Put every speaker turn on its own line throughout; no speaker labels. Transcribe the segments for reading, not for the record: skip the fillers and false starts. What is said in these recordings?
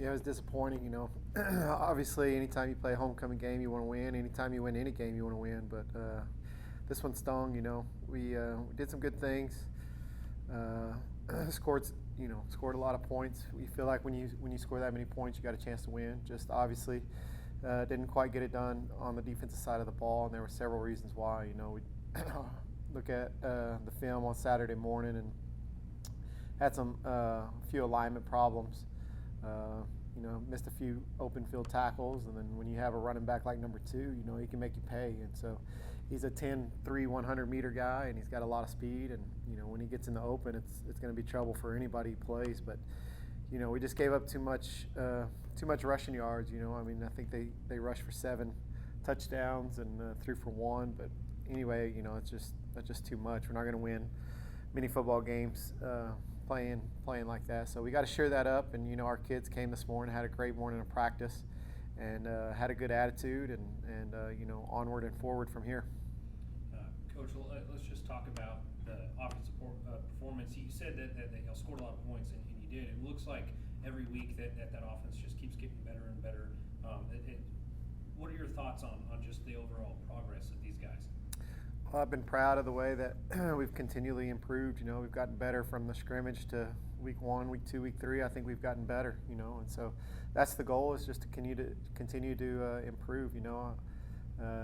Yeah, it was disappointing. Obviously, anytime you play a homecoming game, you want to win. Anytime you win any game, you want to win. But this one stung. We did some good things. Uh, scored, scored a lot of points. We feel like when you score that many points, you got a chance to win. Just obviously, didn't quite get it done on the defensive side of the ball, and there were several reasons why. We look at the film on Saturday morning and had some few alignment problems. Uh, Missed a few open field tackles, and then when you have a running back like number two, he can make you pay. And so he's a 10-3, 100-meter guy, and he's got a lot of speed. And when he gets in the open, it's going to be trouble for anybody he plays. But we just gave up too much rushing yards. I think they rushed for 7 touchdowns and threw for 1. But anyway, that's just too much. We're not going to win many football games playing like that. So we got to shore that up. And our kids came this morning, had a great morning of practice, and had a good attitude, and onward and forward from here.
Coach, let's just talk about the offensive performance. You said that y'all scored a lot of points, and you did. It looks like every week that offense just keeps getting better and better. What are your thoughts on just the overall progress of these guys?
Well, I've been proud of the way that we've continually improved. We've gotten better from the scrimmage to week 1, week 2, week 3. I think we've gotten better. And so that's the goal, is just to continue to improve.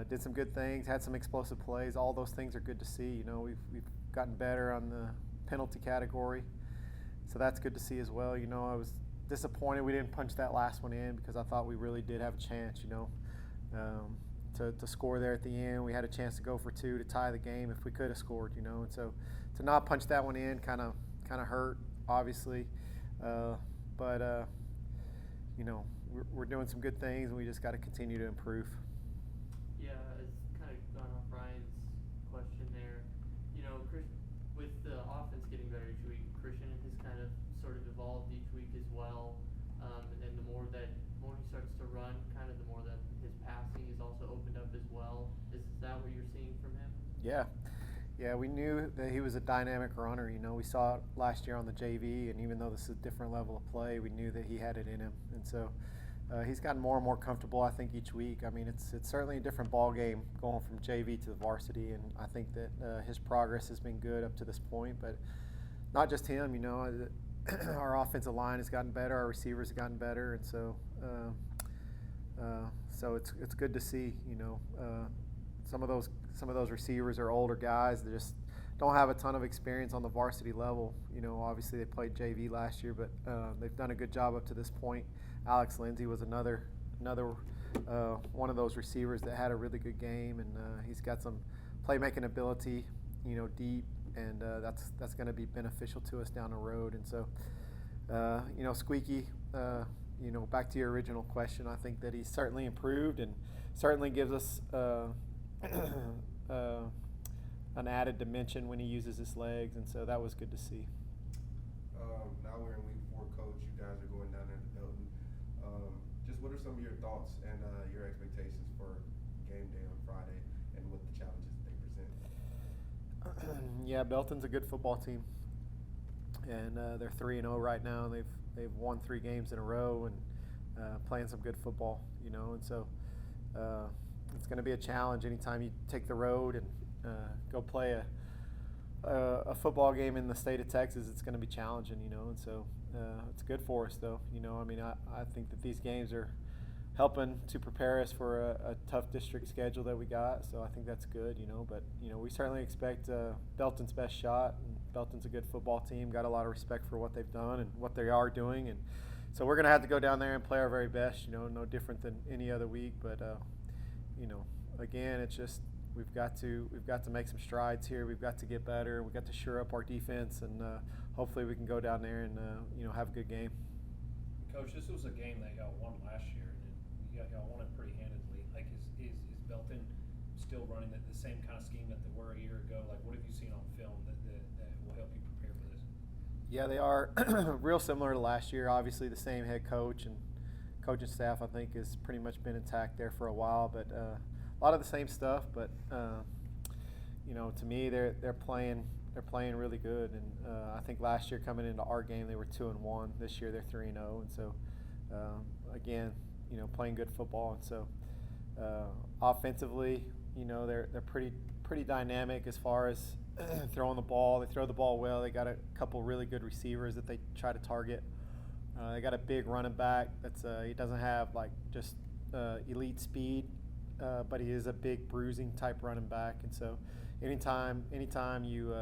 Did some good things, had some explosive plays. All those things are good to see. We've gotten better on the penalty category, so that's good to see as well. I was disappointed we didn't punch that last one in, because I thought we really did have a chance. To score there at the end. We had a chance to go for 2 to tie the game if we could have scored, and so to not punch that one in kind of hurt, obviously. But we're doing some good things, and we just got to continue to improve.
Yeah, it's kind of gone off Ryan's question there. With the offense getting better each week, Christian has kind of sort of evolved each week as well. And the more he starts to run, kind of the more that his passing is also opened up as well. Is that what you're seeing from him?
Yeah, we knew that he was a dynamic runner. We saw it last year on the JV, and even though this is a different level of play, we knew that he had it in him. And so he's gotten more and more comfortable, I think, each week. I mean, it's certainly a different ball game going from JV to the varsity, and I think that his progress has been good up to this point. But not just him, our offensive line has gotten better, our receivers have gotten better, and so it's good to see. Some of those receivers are older guys that just don't have a ton of experience on the varsity level. Obviously they played JV last year, but they've done a good job up to this point. Alex Lindsey was another one of those receivers that had a really good game, and he's got some playmaking ability, deep, and that's going to be beneficial to us down the road. And so, Squeaky, back to your original question, I think that he's certainly improved and certainly gives us an added dimension when he uses his legs, and so that was good to see.
Now we're in week 4, Coach. You guys are going down there to Belton. Just what are some of your thoughts and your expectations for game day on Friday, and what the challenges they present?
Yeah, Belton's a good football team, and they're 3-0 right now. They've won 3 games in a row and playing some good football, and so it's going to be a challenge anytime you take the road and go play a football game in the state of Texas. It's going to be challenging, and so it's good for us, though. I think that these games are helping to prepare us for a tough district schedule that we got, so I think that's good, but we certainly expect Belton's best shot, and Belton's a good football team, got a lot of respect for what they've done and what they are doing, and so we're going to have to go down there and play our very best, no different than any other week. But again, it's just we've got to make some strides here. We've got to get better. We've got to shore up our defense, and hopefully we can go down there and have a good game.
Coach, this was a game that y'all won last year, and y'all won it pretty handedly. Like, is Belton still running the same kind of scheme that they were a year ago? Like, what have you seen on film that will help you prepare for this?
Yeah, they are real similar to last year. Obviously, the same head coach and coaching staff, I think, has pretty much been intact there for a while. But a lot of the same stuff. But to me, they're playing really good. And I think last year coming into our game, they were 2-1. This year they're 3-0. And so again, playing good football. And so offensively, they're pretty dynamic as far as throwing the ball. They throw the ball well. They got a couple really good receivers that they try to target. They got a big running back he doesn't have like just elite speed, but he is a big bruising type running back. And so anytime you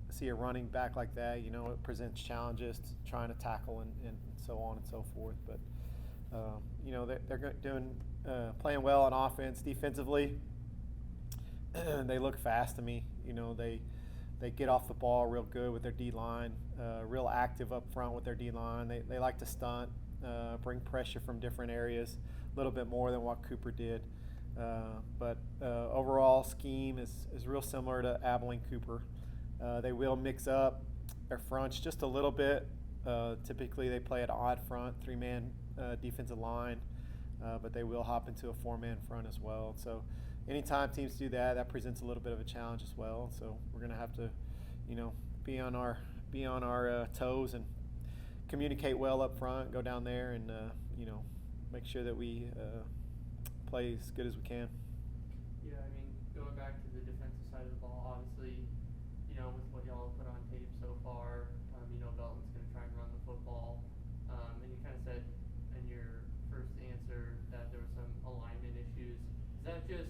see a running back like that, it presents challenges trying to tackle and so on and so forth. But they're doing playing well on offense. Defensively, they look fast to me. They get off the ball real good with their D-line, real active up front with their D-line. They like to stunt, bring pressure from different areas, a little bit more than what Cooper did. But overall scheme is real similar to Abilene Cooper. They will mix up their fronts just a little bit. Typically they play an odd front, three-man defensive line, but they will hop into a four-man front as well. So anytime teams do that, that presents a little bit of a challenge as well. So we're going to have to, be on our toes and communicate well up front. Go down there and make sure that we play as good as we can.
Yeah, I mean, going back to the defensive side of the ball, obviously, with what y'all put on tape so far, Belton's going to try and run the football. And you kind of said in your first answer that there were some alignment issues. Is that just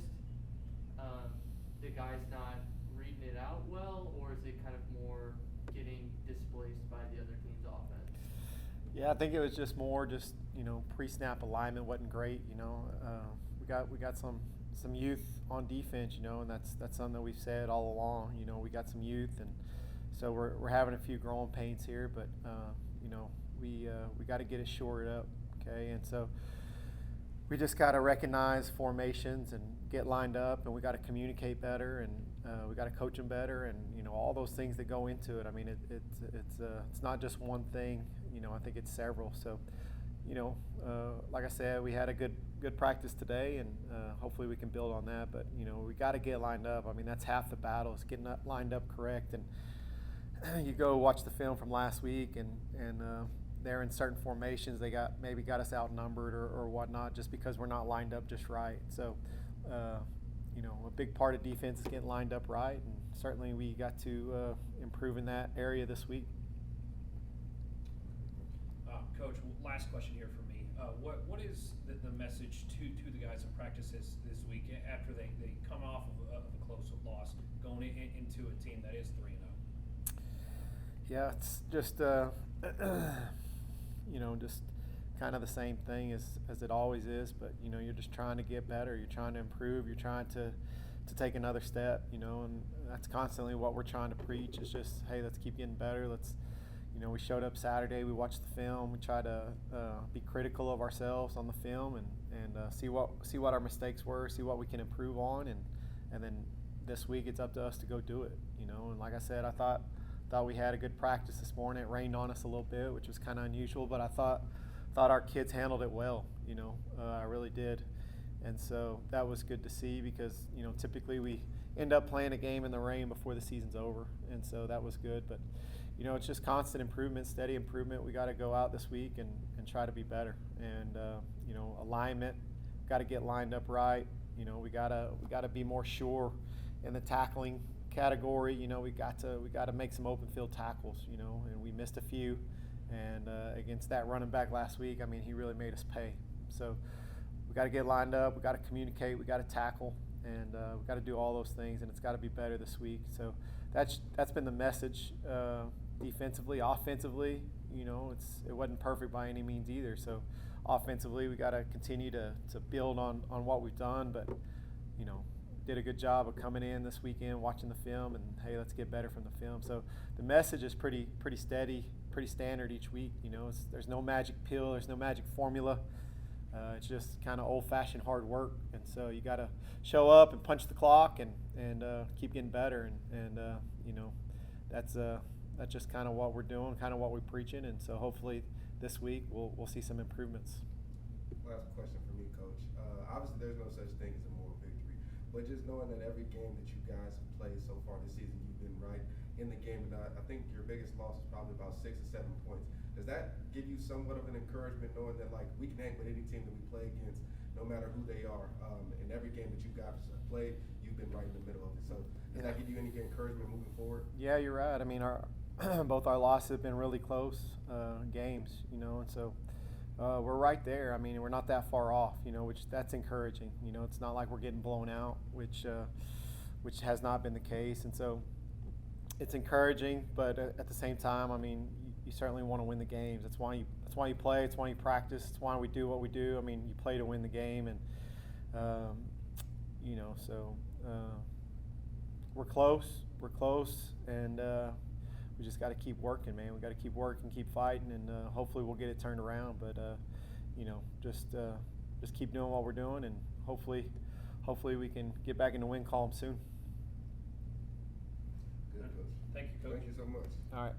the guys not reading it out well, or is it kind of more getting displaced by the other team's offense?
Yeah, I think it was just more pre-snap alignment wasn't great. We got some youth on defense, and that's something that we've said all along. We got some youth, and so we're having a few growing pains here, but we got to get it shored up, okay? And so we just got to recognize formations and get lined up, and we got to communicate better, and we got to coach them better, and all those things that go into it. I mean, it's not just one thing. I think it's several. So, like I said, we had a good practice today, and hopefully we can build on that. But we got to get lined up. I mean, that's half the battle is getting lined up correct. And you go watch the film from last week, and they're in certain formations. They maybe got us outnumbered or whatnot just because we're not lined up just right. So, a big part of defense is getting lined up right, and certainly we got to improve in that area this week.
Coach, last question here for me. What is the message to the guys in practices this week after they come off of a close loss, going into a team that is 3-0?
Yeah, it's just just kind of the same thing as it always is. But you're just trying to get better. You're trying to improve. You're trying to take another step. And that's constantly what we're trying to preach. It's just, hey, let's keep getting better. Let's. We showed up Saturday, we watched the film, we try to be critical of ourselves on the film and see what our mistakes were, see what we can improve on, and then this week it's up to us to go do it, and like I said, I thought we had a good practice this morning. It rained on us a little bit, which was kind of unusual, but I thought our kids handled it well, I really did, and so that was good to see because, typically we end up playing a game in the rain before the season's over, and so that was good, but it's just constant improvement, steady improvement. We got to go out this week and try to be better. And alignment, got to get lined up right. We got to be more sure in the tackling category. We got to make some open field tackles. And we missed a few. And against that running back last week, I mean, he really made us pay. So we got to get lined up. We got to communicate. We got to tackle, and we got to do all those things. And it's got to be better this week. So that's been the message. Defensively, offensively, it wasn't perfect by any means either. So offensively, we got to continue to build on what we've done, but did a good job of coming in this weekend, watching the film, and hey, let's get better from the film. So the message is pretty steady, pretty standard each week. There's no magic pill, there's no magic formula. It's just kind of old-fashioned hard work, and so you got to show up and punch the clock and keep getting better, and that's just kind of what we're doing, kind of what we're preaching, and so hopefully this week we'll see some improvements.
Last question for me, Coach. Obviously, there's no such thing as a moral victory, but just knowing that every game that you guys have played so far this season, you've been right in the game. And I think your biggest loss is probably about 6 or 7 points. Does that give you somewhat of an encouragement knowing that like we can hang with any team that we play against, no matter who they are? In every game that you guys have played, you've been right in the middle of it. So does that give you any encouragement moving forward?
Yeah, you're right. I mean, our both our losses have been really close games, you know, and so we're right there. I mean, we're not that far off, you know, which that's encouraging. You know, it's not like we're getting blown out, which has not been the case, and so it's encouraging. But at the same time, I mean, you certainly want to win the games. That's why you play. It's why you practice. It's why we do what we do. I mean, you play to win the game, and you know, so we're close. We're close, and we just got to keep working, man. We got to keep working, keep fighting, and hopefully we'll get it turned around. But you know, just keep doing what we're doing, and hopefully we can get back in the win column soon.
Good, Coach.
Thank you, Coach.
Thank you so much.
All right.